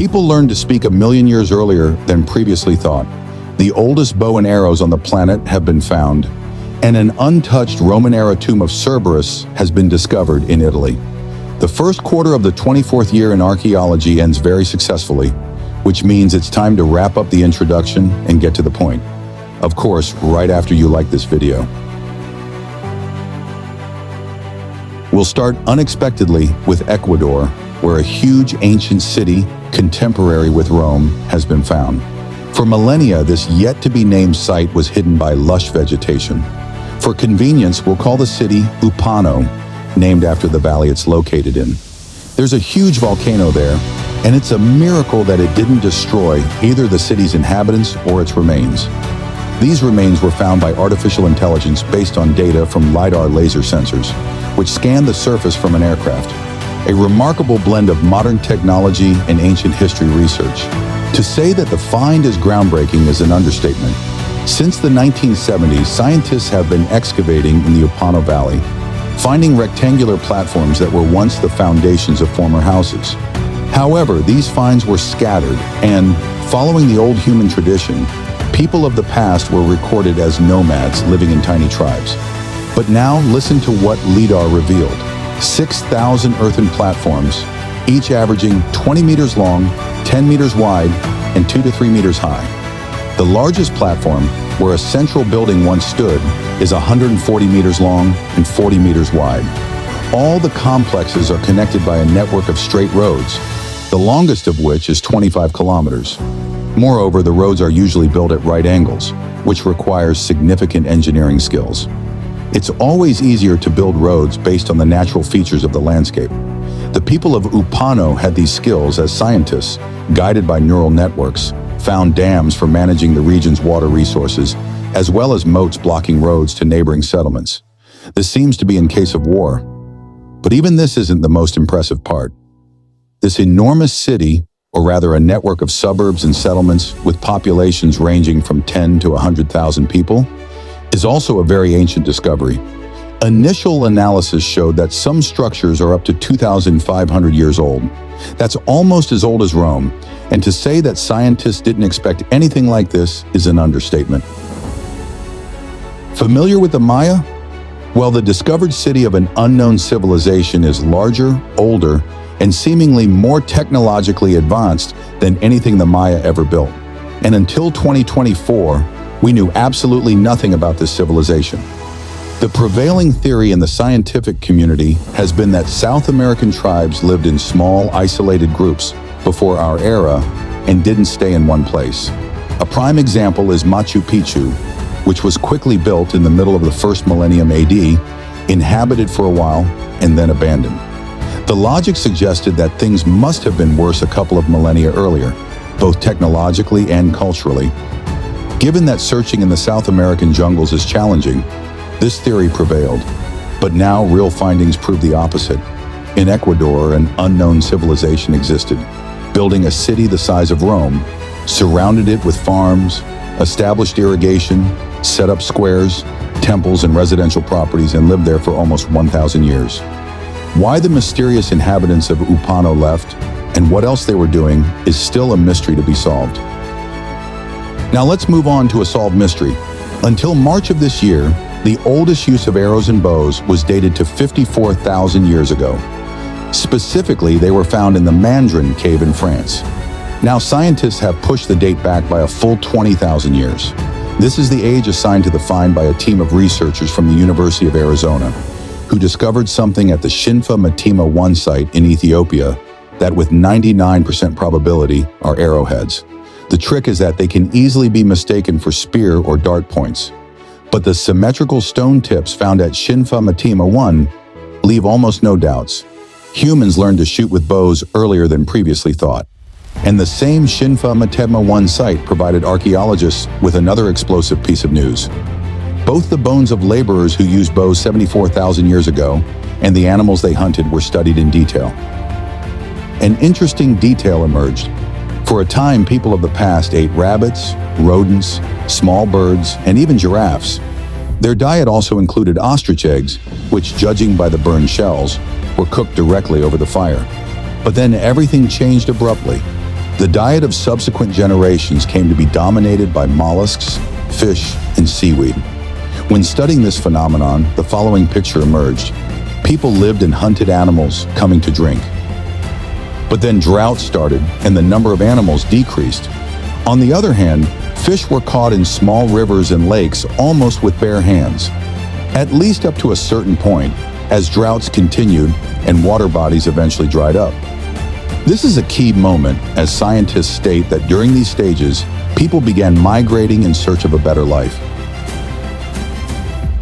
People learned to speak 1,000,000 years earlier than previously thought. The oldest bow and arrows on the planet have been found, and an untouched Roman-era tomb of Cerberus has been discovered in Italy. The first quarter of the 24th year in archaeology ends very successfully, which means it's time to wrap up the introduction and get to the point. Of course, right after you like this video. We'll start unexpectedly with Ecuador, where a huge ancient city, contemporary with Rome, has been found. For millennia, this yet-to-be-named site was hidden by lush vegetation. For convenience, we'll call the city Upano, named after the valley it's located in. There's a huge volcano there, and it's a miracle that it didn't destroy either the city's inhabitants or its remains. These remains were found by artificial intelligence based on data from LiDAR laser sensors, which scanned the surface from an aircraft. A remarkable blend of modern technology and ancient history research. To say that the find is groundbreaking is an understatement. Since the 1970s, scientists have been excavating in the Upano Valley, finding rectangular platforms that were once the foundations of former houses. However, these finds were scattered, and, following the old human tradition, people of the past were recorded as nomads living in tiny tribes. But now, listen to what LiDAR revealed. 6,000 earthen platforms, each averaging 20 meters long, 10 meters wide, and 2 to 3 meters high. The largest platform, where a central building once stood, is 140 meters long and 40 meters wide. All the complexes are connected by a network of straight roads, the longest of which is 25 kilometers. Moreover, the roads are usually built at right angles, which requires significant engineering skills. It's always easier to build roads based on the natural features of the landscape. The people of Upano had these skills as scientists, guided by neural networks, found dams for managing the region's water resources, as well as moats blocking roads to neighboring settlements. This seems to be in case of war. But even this isn't the most impressive part. This enormous city, or rather a network of suburbs and settlements with populations ranging from 10 to 100,000 people, is also a very ancient discovery. Initial analysis showed that some structures are up to 2,500 years old. That's almost as old as Rome, and to say that scientists didn't expect anything like this is an understatement. Familiar with the Maya? Well, the discovered city of an unknown civilization is larger, older, and seemingly more technologically advanced than anything the Maya ever built. And until 2024, we knew absolutely nothing about this civilization. The prevailing theory in the scientific community has been that South American tribes lived in small, isolated groups before our era and didn't stay in one place. A prime example is Machu Picchu, which was quickly built in the middle of the first millennium AD, inhabited for a while, and then abandoned. The logic suggested that things must have been worse a couple of millennia earlier, both technologically and culturally. Given that searching in the South American jungles is challenging, this theory prevailed. But now real findings prove the opposite. In Ecuador, an unknown civilization existed, building a city the size of Rome, surrounded it with farms, established irrigation, set up squares, temples, and residential properties, and lived there for almost 1,000 years. Why the mysterious inhabitants of Upano left, and what else they were doing, is still a mystery to be solved. Now let's move on to a solved mystery. Until March of this year, the oldest use of arrows and bows was dated to 54,000 years ago. Specifically, they were found in the Mandrin cave in France. Now scientists have pushed the date back by a full 20,000 years. This is the age assigned to the find by a team of researchers from the University of Arizona, who discovered something at the Shinfa Matima 1 site in Ethiopia that with 99% probability are arrowheads. The trick is that they can easily be mistaken for spear or dart points. But the symmetrical stone tips found at Shinfa Matima 1 leave almost no doubts. Humans learned to shoot with bows earlier than previously thought. And the same Shinfa Matima 1 site provided archaeologists with another explosive piece of news. Both the bones of laborers who used bows 74,000 years ago and the animals they hunted were studied in detail. An interesting detail emerged. For a time, people of the past ate rabbits, rodents, small birds, and even giraffes. Their diet also included ostrich eggs, which, judging by the burned shells, were cooked directly over the fire. But then everything changed abruptly. The diet of subsequent generations came to be dominated by mollusks, fish, and seaweed. When studying this phenomenon, the following picture emerged. People lived and hunted animals coming to drink. But then drought started and the number of animals decreased. On the other hand, fish were caught in small rivers and lakes almost with bare hands, at least up to a certain point, as droughts continued and water bodies eventually dried up. This is a key moment, as scientists state that during these stages, people began migrating in search of a better life.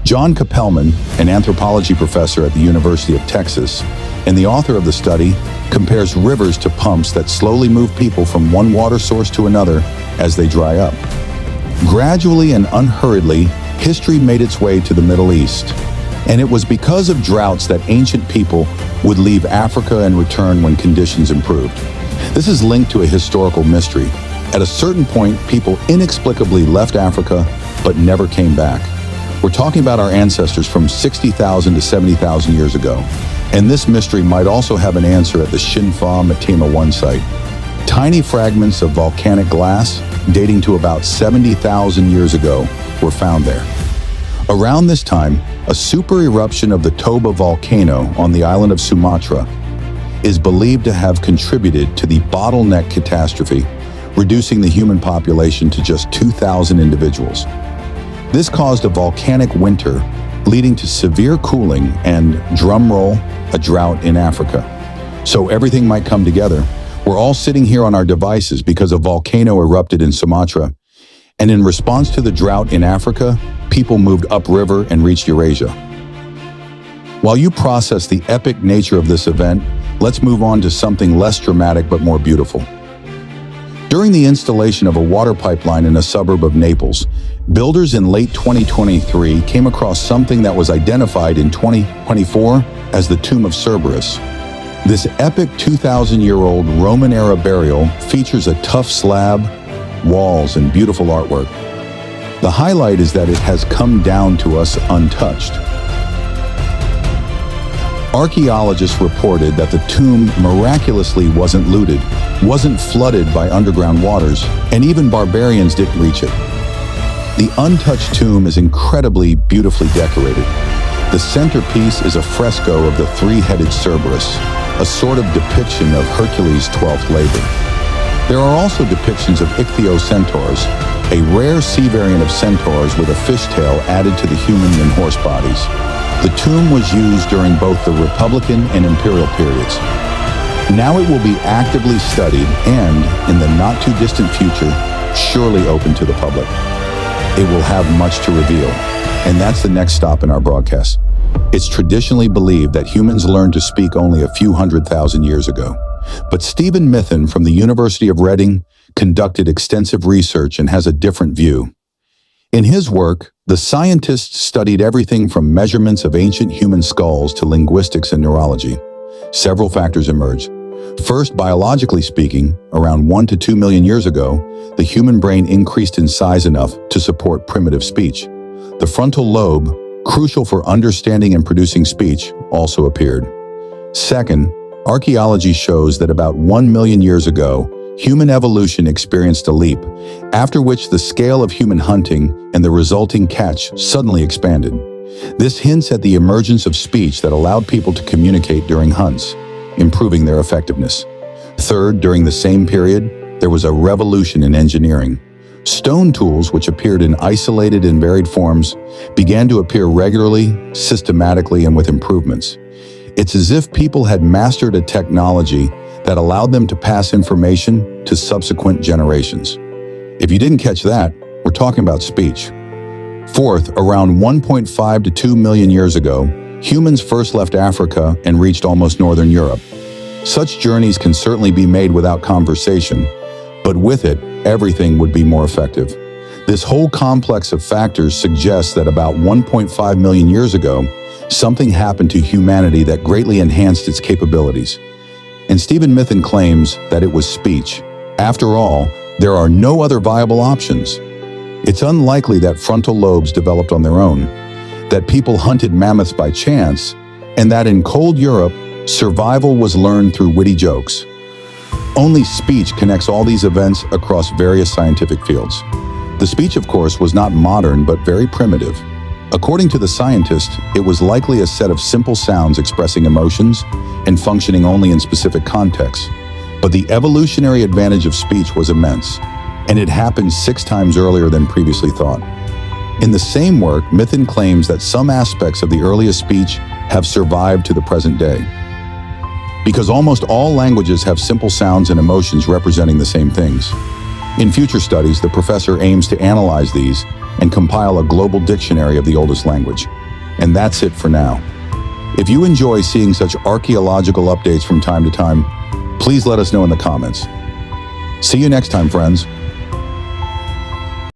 John Capelman, an anthropology professor at the University of Texas, and the author of the study, compares rivers to pumps that slowly move people from one water source to another as they dry up. Gradually and unhurriedly, history made its way to the Middle East, and it was because of droughts that ancient people would leave Africa and return when conditions improved. This is linked to a historical mystery. At a certain point, people inexplicably left Africa, but never came back. We're talking about our ancestors from 60,000 to 70,000 years ago. And this mystery might also have an answer at the Shinfa Matima 1 site. Tiny fragments of volcanic glass, dating to about 70,000 years ago, were found there. Around this time, a super eruption of the Toba volcano on the island of Sumatra is believed to have contributed to the bottleneck catastrophe, reducing the human population to just 2,000 individuals. This caused a volcanic winter, leading to severe cooling and, drumroll, a drought in Africa. So everything might come together. We're all sitting here on our devices because a volcano erupted in Sumatra. And in response to the drought in Africa, people moved upriver and reached Eurasia. While you process the epic nature of this event, let's move on to something less dramatic but more beautiful. During the installation of a water pipeline in a suburb of Naples, builders in late 2023 came across something that was identified in 2024 as the tomb of Cerberus. This epic 2,000-year-old Roman-era burial features a tough slab, walls, and beautiful artwork. The highlight is that it has come down to us untouched. Archaeologists reported that the tomb miraculously wasn't looted, wasn't flooded by underground waters, and even barbarians didn't reach it. The untouched tomb is incredibly beautifully decorated. The centerpiece is a fresco of the three-headed Cerberus, a sort of depiction of Hercules' 12th labor. There are also depictions of ichthyocentaurs, a rare sea variant of centaurs with a fishtail added to the human and horse bodies. The tomb was used during both the Republican and Imperial periods. Now it will be actively studied and, in the not-too-distant future, surely open to the public. It will have much to reveal, and that's the next stop in our broadcast. It's traditionally believed that humans learned to speak only a few 100,000 years ago. But Stephen Mithen from the University of Reading conducted extensive research and has a different view. In his work, the scientists studied everything from measurements of ancient human skulls to linguistics and neurology. Several factors emerged. First, biologically speaking, around 1 to 2 million years ago, the human brain increased in size enough to support primitive speech. The frontal lobe, crucial for understanding and producing speech, also appeared. Second, archaeology shows that about 1 million years ago, human evolution experienced a leap, after which the scale of human hunting and the resulting catch suddenly expanded. This hints at the emergence of speech that allowed people to communicate during hunts, improving their effectiveness. Third, during the same period, there was a revolution in engineering. Stone tools, which appeared in isolated and varied forms, began to appear regularly, systematically, and with improvements. It's as if people had mastered a technology that allowed them to pass information to subsequent generations. If you didn't catch that, we're talking about speech. Fourth, around 1.5 to 2 million years ago, humans first left Africa and reached almost northern Europe. Such journeys can certainly be made without conversation, but with it, everything would be more effective. This whole complex of factors suggests that about 1.5 million years ago, something happened to humanity that greatly enhanced its capabilities. And Stephen Mithen claims that it was speech. After all, there are no other viable options. It's unlikely that frontal lobes developed on their own, that people hunted mammoths by chance, and that in cold Europe, survival was learned through witty jokes. Only speech connects all these events across various scientific fields. The speech, of course, was not modern but very primitive. According to the scientist, it was likely a set of simple sounds expressing emotions and functioning only in specific contexts. But the evolutionary advantage of speech was immense, and it happened 6 times earlier than previously thought. In the same work, Mithun claims that some aspects of the earliest speech have survived to the present day. Because almost all languages have simple sounds and emotions representing the same things. In future studies, the professor aims to analyze these and compile a global dictionary of the oldest language. And that's it for now. If you enjoy seeing such archaeological updates from time to time, please let us know in the comments. See you next time, friends.